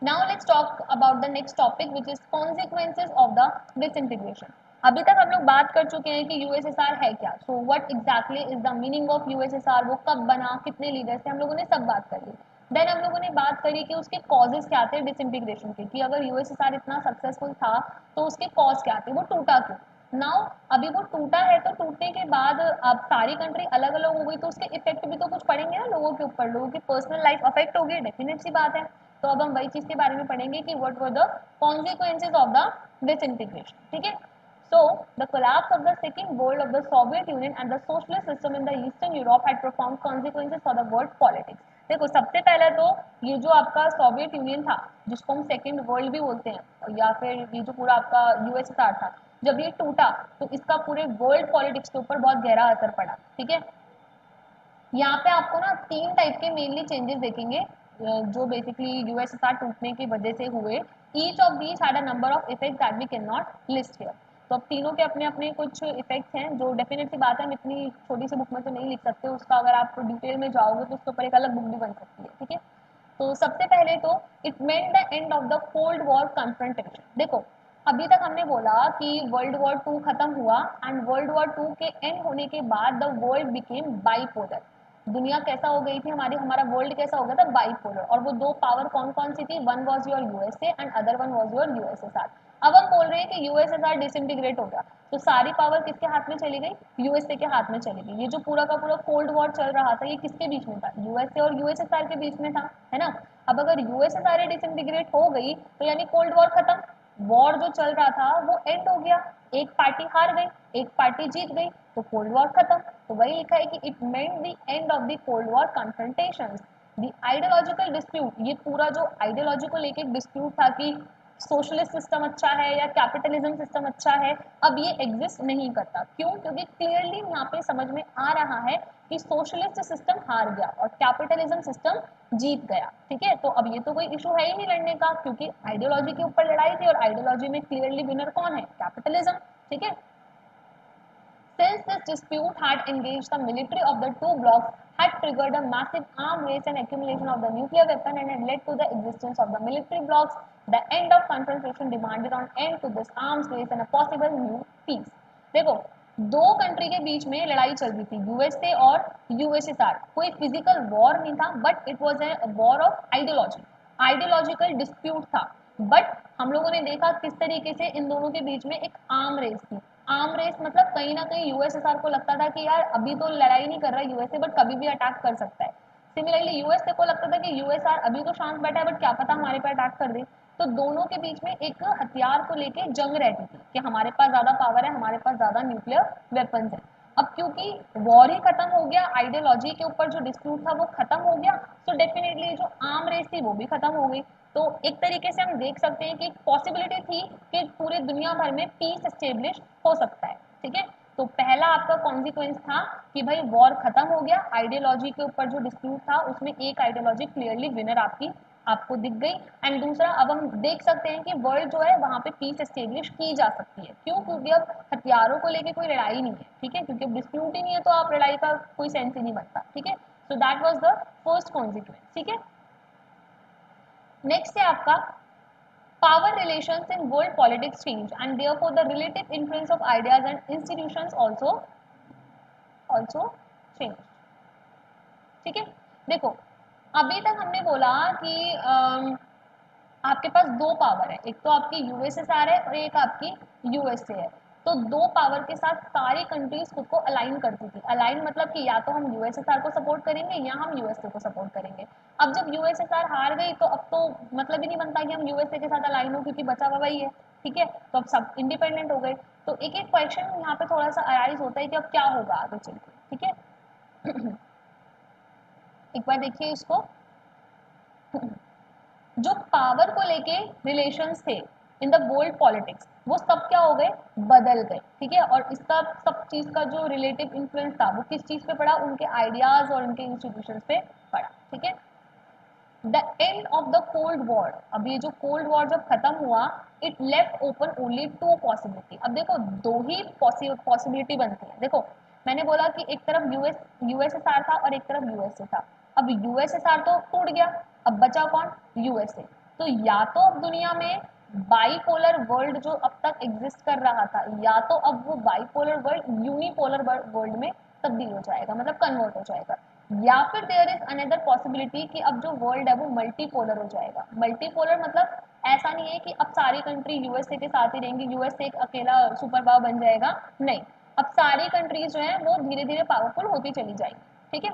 Now let's talk about the next topic which is consequences of the disintegration. अभी तक हम लोग बात कर चुके हैं कि यूएसएसआर है क्या, so what exactly is the meaning of USSR, वो कब बना, कितने लीडर्स थे, हम लोगों ने सब बात कर ली। देन हम लोगों ने बात करी कि उसके कॉजेज क्या थे डिसइंटीग्रेशन के, कि अगर यूएसएसआर इतना सक्सेसफुल था तो उसके कॉज क्या थे, वो टूटा क्यों। नाउ अभी वो टूटा है तो टूटने के बाद अब सारी कंट्री अलग अलग हो गई तो उसके इफेक्ट भी तो कुछ पड़ेंगे ना लोगों के ऊपर, लोगों की पर्सनल लाइफ अफेक्ट होगी, डेफिनेट सी बात है। तो अब हम वही चीज के बारे में पढ़ेंगे कि what were the consequences of the disintegration. ठीक है, so the collapse of the second world of the Soviet Union and the socialist system in the Eastern Europe had profound consequences for the world politics। देखो सबसे पहले तो ये जो आपका Soviet union था, जिसको हम सेकेंड वर्ल्ड भी बोलते हैं, या फिर ये जो पूरा आपका यूएसएसआर था, जब ये टूटा तो इसका पूरे वर्ल्ड पॉलिटिक्स के ऊपर बहुत गहरा असर पड़ा। ठीक है, यहाँ पे आपको ना तीन टाइप के मेनली चेंजेस देखेंगे जो बेसिकली यूएसएसआर टूटने की वजह से हुए। Each of these had a number of effects that we can not list here. तो अब तीनों के अपने अपने कुछ इफेक्ट्स हैं जो डेफिनेट सी बात है, हम इतनी छोटी सी बुक में तो नहीं लिख सकते, उसका अगर आप डिटेल में जाओगे तो उसके ऊपर एक अलग बुक भी बन सकती है। ठीक है, तो सबसे पहले तो it meant the end of the cold war confrontation. देखो अभी तक हमने बोला कि वर्ल्ड वॉर टू खत्म हुआ एंड वर्ल्ड वॉर टू के एंड होने के बाद द वर्ल्ड बिकेम बाइपोलर। दुनिया कैसा हो गई थी हमारी, हमारा वर्ल्ड कैसा हो गया था, बाइपोलर। और वो दो पावर कौन कौन सी थी, one was your USA and other one was your USSR. अब हम बोल रहे हैं कि यूएसएसआर डिसइंटीग्रेट हो गया तो सारी पावर किसके हाथ में चली गई, यूएसए के हाथ में चली गई। ये जो पूरा का पूरा कोल्ड वॉर चल रहा था ये किसके बीच में था, यूएसए और यूएसएसआर के बीच में था, है ना। अब अगर यूएसएसआर डिसइंटीग्रेट हो गई तो यानी कोल्ड वॉर खत्म, वॉर जो चल रहा था वो एंड हो गया, एक पार्टी हार गई एक पार्टी जीत गई तो कोल्ड वॉर खत्म। तो वही लिखा है कि it meant the end of the cold war confrontations. The ideological dispute, ये पूरा जो आइडियोलॉजी को लेके डिस्प्यूट था कि सोशलिस्ट सिस्टम अच्छा है या कैपिटलिज्म सिस्टम अच्छा है, अब ये एग्जिस्ट नहीं करता। क्यों, क्योंकि क्लियरली यहाँ पे समझ में आ रहा है कि सोशलिस्ट सिस्टम हार गया और कैपिटलिज्म सिस्टम जीत गया। ठीक है, तो अब ये तो कोई इशू है ही नहीं लड़ने का, क्योंकि आइडियोलॉजी के ऊपर लड़ाई थी और आइडियोलॉजी में क्लियरली विनर कौन है, कैपिटलिज्म। ठीक है, since this dispute had engaged the military of the two blocs, had triggered a massive arms race and accumulation of the nuclear weapon and had led to the existence of the military blocs, the end of confrontation demanded an end to this arms race and a possible new peace। देखो दो country के बीच में लड़ाई चल रही थी, USA और USSR. कोई फिजिकल वॉर नहीं था but it was a war of ideology, ideological dispute था। बट हम लोगों ने देखा किस तरीके से इन दोनों के बीच में एक आर्म रेस थी। आर्म रेस मतलब कहीं ना कहीं यूएसएसआर को लगता था कि यार अभी तो लड़ाई नहीं कर रहा यूएसए बट कभी भी अटैक कर सकता है। सिमिलरली यूएसए को लगता था कि यूएसआर अभी तो शांत बैठा है बट क्या पता हमारे पे अटैक कर दे। तो दोनों के बीच में एक हथियार को लेके जंग रहती थी कि हमारे पास ज्यादा पावर है, हमारे पास ज्यादा न्यूक्लियर वेपन्स है। अब क्योंकि वॉर ही खत्म हो गया, आइडियोलॉजी के ऊपर जो डिस्प्यूट था वो खत्म हो गया, तो डेफिनेटली जो आर्म रेस थी वो भी खत्म हो गई। तो एक तरीके से हम देख सकते हैं कि पॉसिबिलिटी थी कि पूरे दुनिया भर में पीस एस्टेब्लिश हो सकता है। ठीक है, तो पहला आपका कॉन्सिक्वेंस था कि भाई वॉर खत्म हो गया, आइडियोलॉजी के ऊपर जो डिस्प्यूट था उसमें एक आइडियोलॉजी क्लियरली विनर आपको दिख गई। एंड दूसरा अब हम देख सकते हैं कि वर्ल्ड जो है वहां पे पीस एस्टेब्लिश की जा सकती है। क्यों, क्योंकि अब हथियारों को लेके कोई लड़ाई नहीं है। ठीक है, क्योंकि अब डिस्प्यूट ही नहीं है तो आप लड़ाई का कोई सेंस ही नहीं बनता। ठीक है, so that was the first consequence. ठीक है, नेक्स्ट है आपका power relations in world politics change and therefore the relative influence of ideas and institutions also changed। ठीक है, देखो अभी तक हमने बोला कि आपके पास दो पावर है, एक तो आपकी यूएसएसआर है और एक आपकी यूएसए है। तो दो पावर के साथ सारी कंट्रीज खुद को अलाइन करती थी। अलाइन मतलब कि या तो हम यूएसएसआर को सपोर्ट करेंगे या हम यूएसए को सपोर्ट करेंगे। अब जब यूएसएसआर हार गई तो अब तो मतलब ही नहीं बनता कि हम यूएसए के साथ अलाइन हो, क्योंकि बचा हुआ वही है। ठीक है, तो अब सब इंडिपेंडेंट हो गए। तो एक एक क्वेश्चन यहाँ पे थोड़ा सा अराइज होता है कि अब क्या होगा आगे चल के। ठीक है, एक बार देखिए इसको, जो पावर को लेके रिलेशंस थे इन द वर्ल्ड पॉलिटिक्स वो सब क्या हो गए, बदल गए। ठीक है, और इसका सब चीज का जो रिलेटिव इन्फ्लुएंस था वो किस चीज पे पड़ा, उनके आइडियाज और उनके इंस्टीट्यूशंस पे पड़ा। ठीक है, the end of the cold war, अब ये जो कोल्ड वॉर जब खत्म हुआ it left open only to possibility. अब देखो दो ही पॉसिबिलिटी बनती है। देखो मैंने बोला कि एक तरफ यूएसएसआर था और एक तरफ यूएसए था। अब यूएसएसआर तो टूट गया, अब बचा कौन, यूएसए। तो या तो अब दुनिया में बाईपोलर वर्ल्ड जो अब तक एग्जिस्ट कर रहा था, या तो अब वो बाईपोलर वर्ल्ड यूनिपोलर वर्ल्ड में तब्दील हो जाएगा, मतलब कन्वर्ट हो जाएगा, या फिर देयर इज अनदर पॉसिबिलिटी कि अब जो वर्ल्ड है वो मल्टीपोलर हो जाएगा। मल्टीपोलर मतलब ऐसा नहीं है कि अब सारी कंट्री यूएसए के साथ ही रहेंगी, यूएसए एक अकेला सुपर पावर बन जाएगा, नहीं, अब सारी कंट्रीज जो है वो धीरे धीरे पावरफुल होती चली जाएंगी, ठीक है।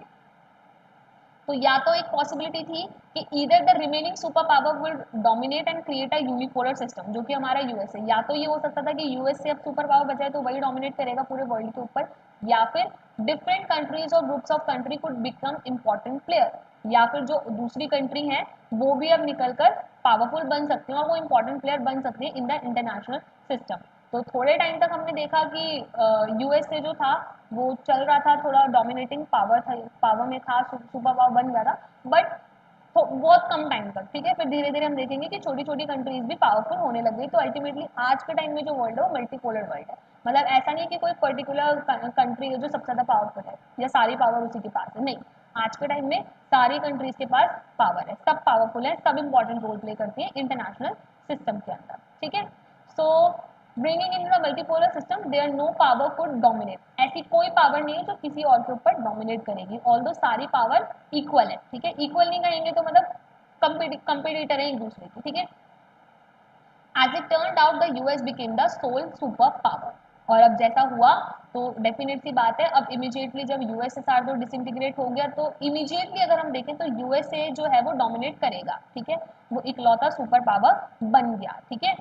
तो या तो एक पॉसिबिलिटी थी कि either the remaining super power will dominate and create a unipolar system, जो कि हमारा यूएस है, या तो ये हो सकता था कि यूएस से अब सुपर पावर बचाए तो वही डोमिनेट करेगा पूरे वर्ल्ड के ऊपर, या फिर डिफरेंट कंट्रीज और groups of country could become important player, या फिर जो दूसरी कंट्री है वो भी अब निकलकर पावरफुल बन सकते हैं और वो इंपॉर्टेंट प्लेयर बन सकते हैं इन द इंटरनेशनल सिस्टम। तो थोड़े टाइम तक हमने देखा कि यूएसए जो था वो चल रहा था, थोड़ा डोमिनेटिंग पावर था, पावर में था, सुपर पावर बन गया था, बट बहुत कम टाइम तक, ठीक है। फिर धीरे धीरे हम देखेंगे कि छोटी छोटी कंट्रीज भी पावरफुल होने लग गई। तो अल्टीमेटली आज के टाइम में जो वर्ल्ड है वो मल्टीपोलर वर्ल्ड है, मतलब ऐसा नहीं है कि कोई पर्टिकुलर कंट्री है जो सबसे ज्यादा पावरफुल है या सारी पावर उसी के पास है, नहीं, आज के टाइम में सारी कंट्रीज के पास पावर है, सब पावरफुल है, सब इंपॉर्टेंट रोल प्ले करती है इंटरनेशनल सिस्टम के अंदर, ठीक है। So bringing in the multipolar system there no power could dominate, ऐसी कोई पावर नहीं है जो किसी और के ऊपर डोमिनेट करेगी, ऑल्दो सारी पावर इक्वल है, ठीक है। इक्वल नहीं कहेंगे तो मतलब कंपटीटर है एक दूसरे की, ठीक है। As it turn out the US became the sole super power, और अब जैसा हुआ तो डेफिनेट सी बात है, अब इमीडिएटली जब यूएसएसआर तो डिसइंटीग्रेट हो गया तो इमीडिएटली अगर हम देखें तो यूएसए जो है वो डोमिनेट करेगा, ठीक है, वो इकलौता सुपर पावर बन गया, ठीक है।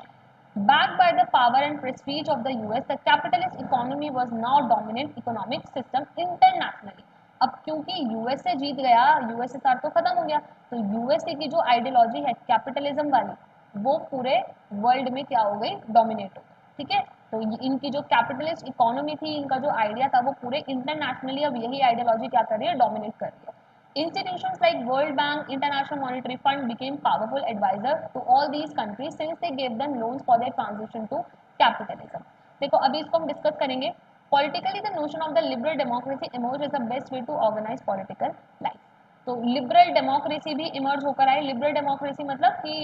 Backed by the power and prestige of the US, the capitalist economy was now dominant economic system internationally. अब क्योंकि यूएसए जीत गया, यूएसएसआर तो खत्म हो गया, तो यूएसए की जो आइडियोलॉजी है कैपिटलिज्म वाली वो पूरे वर्ल्ड में क्या हो गई, डोमिनेट हो गई, ठीक है। तो इनकी जो कैपिटलिस्ट इकोनॉमी थी, इनका जो आइडिया था वो पूरे इंटरनेशनली अब यही आइडियोलॉजी क्या कर रही है, डोमिनेट कर रही है। Institutions like World Bank, International Monetary Fund became powerful advisor to all these countries since they gave them loans for their transition to capitalism. देखो अभी इसको हम डिस्कस करेंगे। Politically, the notion of the liberal democracy emerged as the best way to organize political life. तो liberal democracy भी emerge होकर आई। Liberal democracy मतलब कि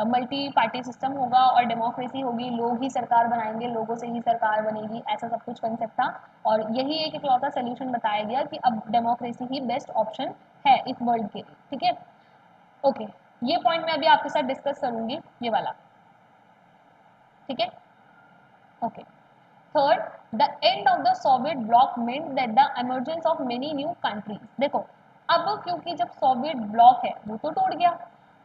मल्टी पार्टी सिस्टम होगा और डेमोक्रेसी होगी, लोग ही सरकार बनाएंगे, लोगों से ही सरकार बनेगी, ऐसा सब कुछ कंसेप्ट था। और यही एक इकलौता सोल्यूशन बताया गया कि अब डेमोक्रेसी ही बेस्ट ऑप्शन है इस वर्ल्ड के लिए, ठीक है। ओके, ये पॉइंट मैं अभी आपके साथ डिस्कस करूंगी, ये वाला, ठीक है। Okay, third, the end of the Soviet block meant that the emergence of many new countries. देखो अब क्योंकि जब सोवियत ब्लॉक है वो तो टूट गया,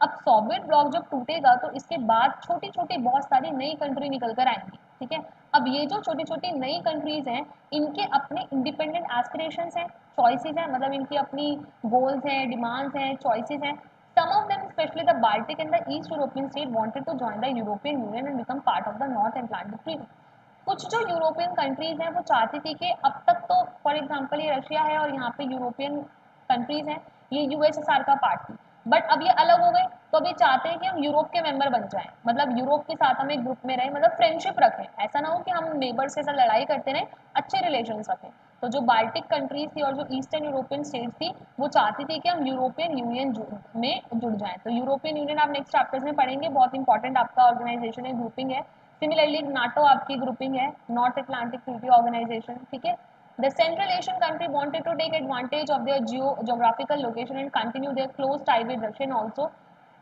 अब सोवियत ब्लॉक जब टूटेगा तो इसके बाद छोटी छोटी बहुत सारी नई कंट्री निकल कर आएंगी, ठीक है। अब ये जो छोटी छोटी नई कंट्रीज हैं इनके अपने इंडिपेंडेंट एस्पिरेशंस हैं, चॉइसेस हैं, मतलब इनकी अपनी गोल्स हैं, डिमांड्स हैं, चॉइसेस हैं। Some of them, especially the Baltic and the East European state, wanted to join the European Union and become part of the North Atlantic Treaty. कुछ जो यूरोपियन कंट्रीज हैं वो चाहती थी कि अब तक तो फॉर एग्जांपल ये रशिया है और यहाँ पे यूरोपियन कंट्रीज हैं, ये यूएसएसआर का पार्ट थी, बट अब ये अलग हो गए तो अभी चाहते हैं कि हम यूरोप के मेंबर बन जाएं, मतलब यूरोप के साथ हम एक ग्रुप में रहें, मतलब फ्रेंडशिप रखें, ऐसा ना हो कि हम नेबर्स के साथ लड़ाई करते रहें, अच्छे रिलेशन रखें। तो जो बाल्टिक कंट्रीज थी और जो ईस्टर्न यूरोपियन स्टेट्स थी वो चाहती थी कि हम यूरोपियन यूनियन में जुड़ जाएं। तो यूरोपियन यूनियन आप नेक्स्ट चैप्टर्स में पढ़ेंगे, बहुत इंपॉर्टेंट आपका ऑर्गेनाइजेशन है, ग्रुपिंग है। सिमिलरली नाटो आपकी ग्रुपिंग है, नॉर्थ अटलांटिक ट्रीटी ऑर्गेनाइजेशन, ठीक है। The Central Asian country wanted to take advantage of their geographical location and continue their close tie with Russia and also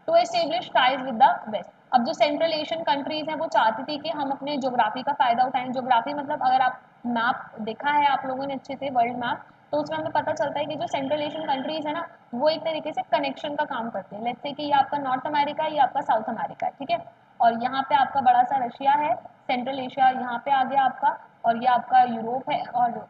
to establish ties with the West. अब जो central Asian countries हैं वो चाहती थी कि हम अपने ज्योग्राफी का फायदा उठाएं। ज्योग्राफी मतलब अगर आप मैप देखा है आप लोगों ने अच्छे से, वर्ल्ड मैप, तो उसमें हमें पता चलता है कि जो सेंट्रल एशियन कंट्रीज है ना वो एक तरीके से कनेक्शन का काम करते हैं। लेट्स से कि ये आपका नॉर्थ अमेरिका है, ये आपका साउथ अमेरिका है, ठीक है, और यहाँ पे आपका बड़ा सा रशिया है, सेंट्रल एशिया यहाँ पे आ गया आपका, और ये आपका यूरोप है, और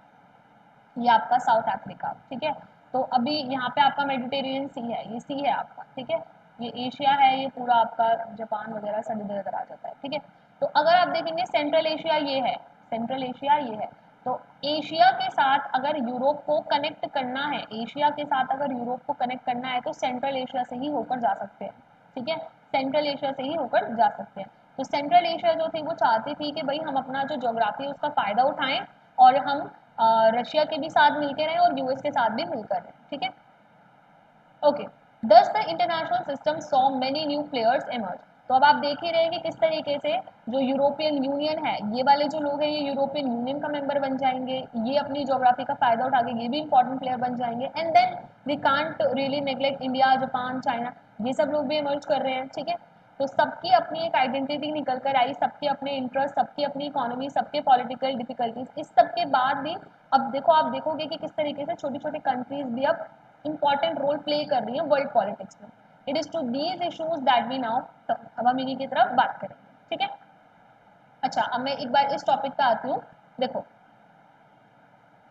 ये आपका साउथ अफ्रीका, ठीक है। तो अभी यहाँ पे आपका मेडिटेरियन सी है, ये सी है आपका, ठीक है, ये एशिया है, ये पूरा आपका जापान वगैरह सब इधर उधर आ जाता है, ठीक है। तो अगर आप देखेंगे सेंट्रल एशिया ये है, सेंट्रल एशिया ये है, तो एशिया के साथ अगर यूरोप को कनेक्ट करना है, एशिया के साथ अगर यूरोप को कनेक्ट करना है तो सेंट्रल एशिया से ही होकर जा सकते हैं, ठीक है, सेंट्रल एशिया से ही होकर जा सकते हैं। तो सेंट्रल एशिया जो थी वो चाहती थी कि भाई हम अपना जो ज्योग्राफी है उसका फायदा उठाएं और हम रशिया के भी साथ मिलकर रहें और यूएस के साथ भी मिलकर रहें, ठीक है। ओके, दस the international system saw many new players emerge. तो अब आप देख ही रहे हैं कि किस तरीके से जो यूरोपियन यूनियन है, ये वाले जो लोग हैं ये यूरोपियन यूनियन का मेंबर बन जाएंगे, ये अपनी ज्योग्राफी का फायदा उठा के ये भी इंपॉर्टेंट प्लेयर बन जाएंगे। And then we can't really neglect India, Japan, China, ये सब लोग भी इमर्ज कर रहे हैं। ठीक है, तो सबकी अपनी एक आइडेंटिटी निकल कर आई, सबके अपने इंटरेस्ट, सबकी अपनी इकोनॉमी, सबके पॉलिटिकल डिफिकल्टीज, इस सब के बाद भी अब देखो, आप देखोगे कि किस तरीके से छोटी छोटी कंट्रीज भी अब इंपॉर्टेंट रोल प्ले कर रही है वर्ल्ड पॉलिटिक्स में। It is to these issues that we now, अब हम इन्हीं की तरफ बात करें। ठीक है, अच्छा अब मैं एक बार इस टॉपिक पे आती हूँ। देखो,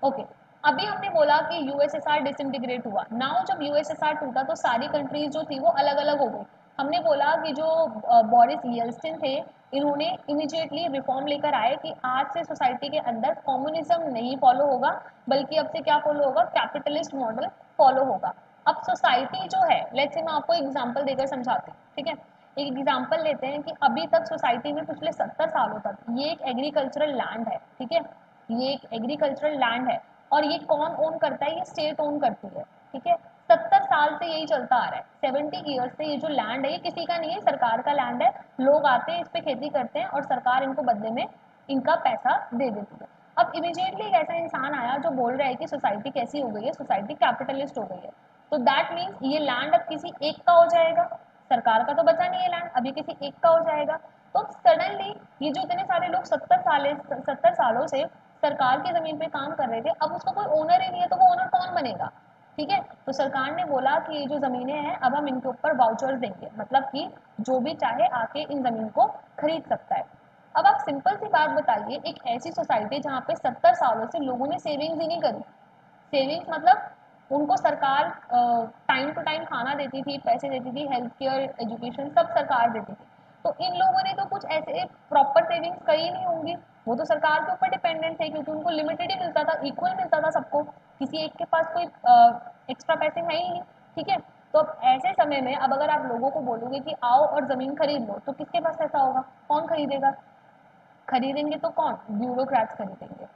ओके, अभी हमने बोला कि यूएसएसआर डिसइंटीग्रेट हुआ। नाउ जब यूएसएसआर टूटा तो सारी कंट्रीज जो थी वो अलग अलग हो गई। हमने बोला कि जो बोरिस येल्सिन थे, इन्होंने इमीडिएटली रिफॉर्म लेकर आए कि आज से सोसाइटी के अंदर कम्युनिज्म नहीं फॉलो होगा, बल्कि अब से क्या फॉलो होगा, कैपिटलिस्ट मॉडल फॉलो होगा। अब सोसाइटी जो है, लेट्स से मैं आपको एग्जांपल देकर समझाती हूँ। ठीक है, एक एग्जांपल लेते हैं कि अभी तक सोसाइटी में पिछले 70 सालों तक ये एक एग्रीकल्चरल लैंड है। ठीक है, ये एक एग्रीकल्चरल लैंड है और ये कौन ओन करता है, ये स्टेट ओन करती है। ठीक है, 70 साल से यही चलता आ रहा है, 70 ईयर्स से ये जो लैंड है ये किसी का नहीं है, सरकार का लैंड है। लोग आते हैं, इस पे खेती करते हैं और सरकार इनको बदले में इनका पैसा दे देती है। अब इमीडिएटली एक ऐसा इंसान आया जो बोल रहा है कि सोसाइटी कैसी हो गई है, सोसाइटी कैपिटलिस्ट हो गई है। तो दैट मीन्स ये लैंड अब किसी एक का हो जाएगा, सरकार का तो बचा नहीं है लैंड, अभी किसी एक का हो जाएगा। तो सडनली ये जो इतने सारे लोग 70 सालों से सरकार की जमीन पे काम कर रहे थे, अब उसका कोई ओनर ही नहीं है, तो वो ओनर कौन बनेगा। ठीक है, तो सरकार ने बोला कि ये जो जमीनें हैं अब हम इनके ऊपर वाउचर्स देंगे, मतलब कि जो भी चाहे आके इन जमीन को खरीद सकता है। अब आप सिंपल सी बात बताइए, एक ऐसी सोसाइटी जहाँ पे 70 सालों से लोगों ने सेविंग्स ही नहीं करी, सेविंग्स मतलब उनको सरकार टाइम टू टाइम खाना देती थी, पैसे देती थी, हेल्थ केयर, एजुकेशन सब सरकार देती थी। तो इन लोगों ने तो कुछ ऐसे प्रॉपर सेविंग्स करी नहीं होंगी, वो तो सरकार के ऊपर डिपेंडेंट थे क्योंकि उनको लिमिटेड ही मिलता था, इक्वल मिलता था सबको, किसी एक के पास कोई एक्स्ट्रा पैसे है ही नहीं। ठीक है, तो अब ऐसे समय में अब अगर आप लोगों को बोलोगे कि आओ और ज़मीन खरीद लो, तो किसके पास पैसा होगा, कौन खरीदेगा, खरीदेंगे तो कौन, ब्यूरोक्रेट्स खरीदेंगे,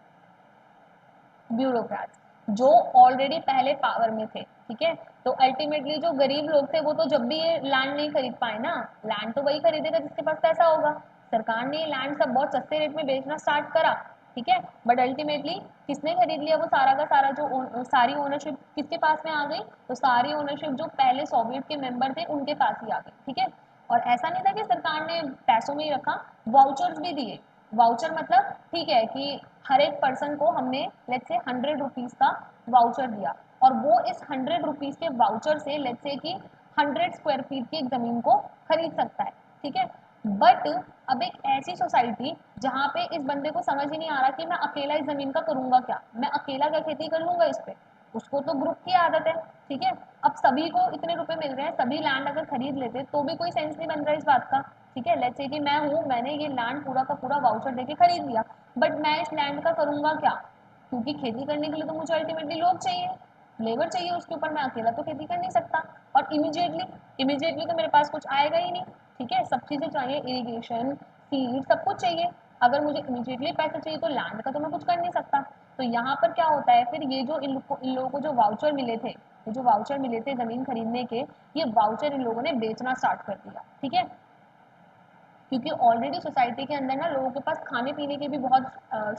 ब्यूरोक्रेट्स जो ऑलरेडी पहले पावर में थे। ठीक है, तो अल्टीमेटली जो गरीब लोग थे वो तो जब भी ये लैंड नहीं खरीद पाए ना, लैंड तो वही खरीदेगा जिसके पास पैसा होगा। सरकार ने ये लैंड सब बहुत सस्ते रेट में बेचना स्टार्ट करा। ठीक है, बट अल्टीमेटली किसने खरीद लिया वो सारा का सारा, जो सारी ओनरशिप किसके पास में आ गई, तो सारी ओनरशिप जो पहले सोवियत के मेंबर थे उनके पास ही आ गई। ठीक है, और ऐसा नहीं था कि सरकार ने पैसों में ही रखा, वाउचर्स भी दिए। वाउचर मतलब ठीक है कि हर एक पर्सन को हमने लेट्स से 100 रुपीज़ का वाउचर दिया और वो इस 100 रुपीज़ के वाउचर से लेट्स से कि 100 स्क्वायर फीट की एक ज़मीन को खरीद सकता है। ठीक है, बट अब एक ऐसी सोसाइटी जहाँ पे इस बंदे को समझ ही नहीं आ रहा कि मैं अकेला इस ज़मीन का करूँगा क्या, मैं अकेला क्या खेती कर लूँगा इस पे, उसको तो ग्रुप की आदत है। ठीक है, अब सभी को इतने रुपए मिल रहे हैं, सभी लैंड अगर खरीद लेते तो भी कोई सेंस नहीं बन रहा इस बात का। ठीक है, लेट्स से कि मैं हूँ, मैंने ये लैंड पूरा का पूरा वाउचर देके खरीद लिया, बट मैं इस लैंड का करूँगा क्या, क्योंकि खेती करने के लिए तो मुझे अल्टीमेटली लोग चाहिए, लेबर चाहिए उसके ऊपर, मैं अकेला तो खेती कर नहीं सकता। और इमीडिएटली इमीडिएटली तो मेरे पास कुछ आएगा ही नहीं। ठीक है, सब चीज़ें चाहिए, इरीगेशन, सीड, सब कुछ चाहिए। अगर मुझे इमीडिएटली पैसे चाहिए तो लैंड का तो मैं कुछ कर नहीं सकता। तो यहाँ पर क्या होता है फिर, ये जो इन लोगों को जो वाउचर मिले थे, ये जो वाउचर मिले थे ज़मीन खरीदने के, ये वाउचर इन लोगों ने बेचना स्टार्ट कर दिया। ठीक है, क्योंकि ऑलरेडी सोसाइटी के अंदर ना लोगों के पास खाने पीने की भी बहुत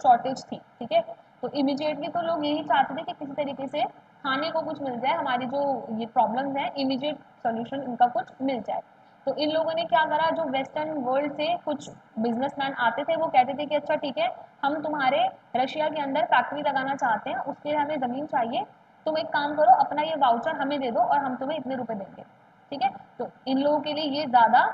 शॉर्टेज थी। ठीक है, तो इमीडिएटली तो लोग यही चाहते थे कि किसी तरीके से खाने को कुछ मिल जाए, हमारी जो ये प्रॉब्लम्स हैं इमीडिएट सॉल्यूशन इनका कुछ मिल जाए। तो इन लोगों ने क्या करा, जो वेस्टर्न वर्ल्ड से कुछ बिजनेसमैन आते थे वो कहते थे कि अच्छा ठीक है, हम तुम्हारे रशिया के अंदर फैक्ट्री लगाना चाहते हैं, उसके लिए हमें ज़मीन चाहिए, तुम एक काम करो, अपना ये वाउचर हमें दे दो और हम तुम्हें इतने रुपए देंगे। ठीक है, तो इन लोगों के लिए ये ज़्यादा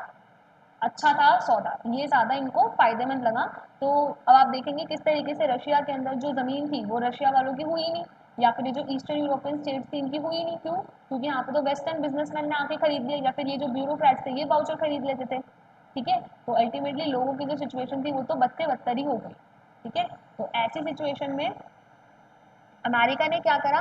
अच्छा था सौदा, ये ज़्यादा इनको फ़ायदेमंद लगा। तो अब आप देखेंगे किस तरीके से रशिया के अंदर जो ज़मीन थी वो रशिया वालों की हुई नहीं, या फिर ये जो ईस्टर्न यूरोपियन स्टेट्स थी इनकी हुई नहीं, क्यों, क्योंकि यहाँ पे तो वेस्टर्न बिजनेसमैन ने आके खरीद लिया, या फिर ये जो ब्यूरोक्रेट्स थे ये वाउचर खरीद लेते थे। ठीक है, तो अल्टीमेटली लोगों की जो सिचुएशन थी वो तो बदसे बदतर ही हो गई। ठीक है, तो ऐसी सिचुएशन में अमेरिका ने क्या करा,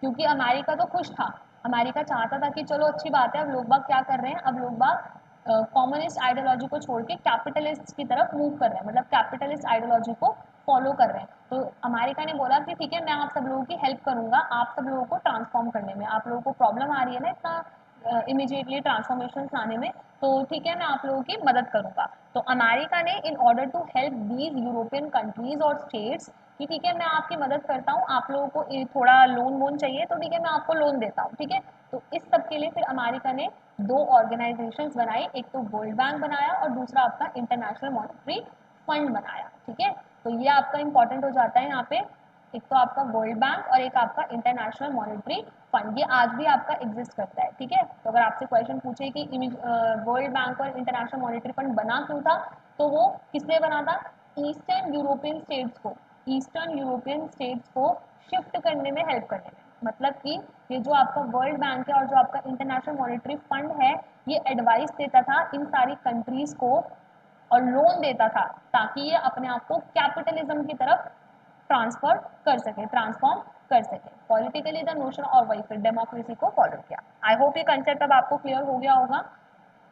क्योंकि अमेरिका तो खुश था, अमेरिका चाहता था कि चलो अच्छी बात है, अब लोग बाग क्या कर रहे हैं, अब लोग बाग कम्युनिस्ट आइडियोलॉजी को छोड़ के कैपिटलिस्ट की तरफ मूव कर रहे हैं, मतलब कैपिटलिस्ट आइडियोलॉजी को फॉलो कर रहे हैं। तो अमेरिका ने बोला कि ठीक है, मैं आप सब लोगों की हेल्प करूंगा, आप सब लोगों को ट्रांसफॉर्म करने में, आप लोगों को प्रॉब्लम आ रही है ना इतना इमीडिएटली ट्रांसफॉर्मेशन लाने में, तो ठीक है मैं आप लोगों की मदद करूंगा। तो अमेरिका ने in order to help these European countries और स्टेट्स कि ठीक है मैं आपकी मदद करता हूँ, आप लोगों को थोड़ा लोन वोन चाहिए तो ठीक है मैं आपको लोन देता हूँ, ठीक है। तो इस सब के लिए फिर अमेरिका ने दो ऑर्गेनाइजेशंस बनाई, एक तो वर्ल्ड बैंक बनाया और दूसरा आपका इंटरनेशनल मॉनेटरी फंड बनाया, ठीक है। तो ये आपका इंपॉर्टेंट हो जाता है यहाँ पे, एक तो आपका वर्ल्ड बैंक और एक आपका इंटरनेशनल मॉनेटरी फंड, ये आज भी आपका एग्जिस्ट करता है, ठीक है। तो अगर आपसे क्वेश्चन पूछे कि वर्ल्ड बैंक और इंटरनेशनल मॉनेटरी फंड बना क्यों था, तो वो किसने बना था, ईस्टर्न यूरोपियन स्टेट्स को, ईस्टर्न यूरोपियन स्टेट्स को शिफ्ट करने में हेल्प करने में। मतलब कि ये जो आपका वर्ल्ड बैंक है और जो आपका इंटरनेशनल मॉनेटरी फंड है, ये एडवाइस देता था इन सारी कंट्रीज को और लोन देता था ताकि ये अपने आप को कैपिटलिज्म की तरफ ट्रांसफर कर सके, ट्रांसफॉर्म कर सके पॉलिटिकली द नोशन, और वही फिर डेमोक्रेसी को फॉलो किया। आई होप ये कंसेप्ट अब आपको क्लियर हो गया होगा।